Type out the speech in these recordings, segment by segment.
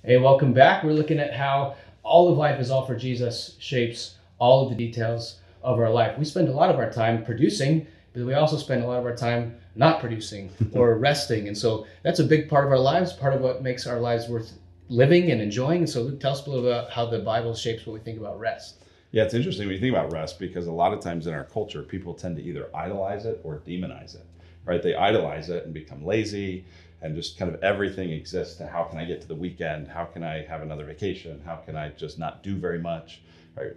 Hey, welcome back. We're looking at how all of life is all for Jesus shapes all of the details of our life. We spend a lot of our time producing, but we also spend a lot of our time not producing or resting. And so that's a big part of our lives, part of what makes our lives worth living and enjoying. So Luke, tell us a little about how the Bible shapes what we think about rest. Yeah, it's interesting when you think about rest because a lot of times in our culture, people tend to either idolize it or demonize it, right? They idolize it and become lazy and just kind of everything exists to how can I get to the weekend? How can I have another vacation? How can I just not do very much? Right?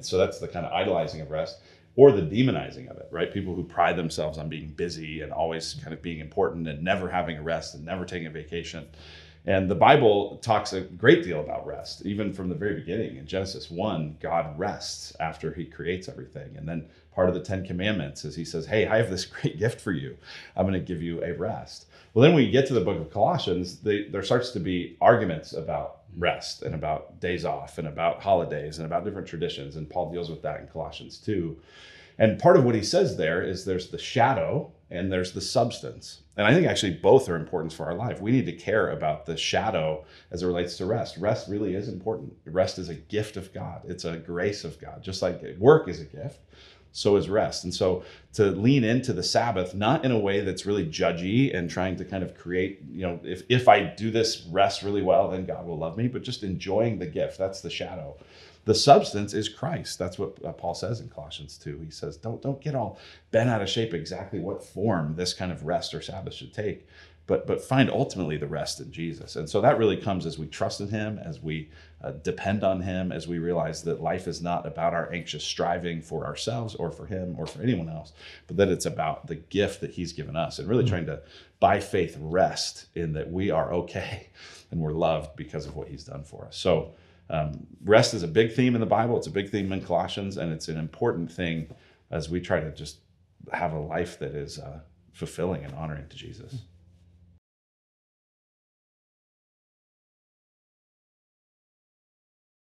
So that's the kind of idolizing of rest or the demonizing of it, right? People who pride themselves on being busy and always kind of being important and never having a rest and never taking a vacation. And the Bible talks a great deal about rest, even from the very beginning. In Genesis 1, God rests after he creates everything. And then part of the 10 Commandments is he says, hey, I have this great gift for you. I'm going to give you a rest. Well, then when you get to the book of Colossians, there starts to be arguments about rest and about days off and about holidays and about different traditions. And Paul deals with that in Colossians 2. And part of what he says there is there's the shadow and there's the substance. And I think actually both are important for our life. We need to care about the shadow as it relates to rest. Rest really is important. Rest is a gift of God. It's a grace of God. Just like work is a gift, so is rest. And so to lean into the Sabbath, not in a way that's really judgy and trying to kind of create, if I do this rest really well, then God will love me, but just enjoying the gift. That's the shadow. The substance is Christ. That's what Paul says in Colossians 2. He says, don't get all bent out of shape exactly what form this kind of rest or Sabbath should take, but find ultimately the rest in Jesus. And so that really comes as we trust in him, as we depend on him, as we realize that life is not about our anxious striving for ourselves or for him or for anyone else, but that it's about the gift that he's given us and really trying to, by faith, rest in that we are okay and we're loved because of what he's done for us. So rest is a big theme in the Bible. It's a big theme in Colossians, and it's an important thing as we try to just have a life that is fulfilling and honoring to Jesus.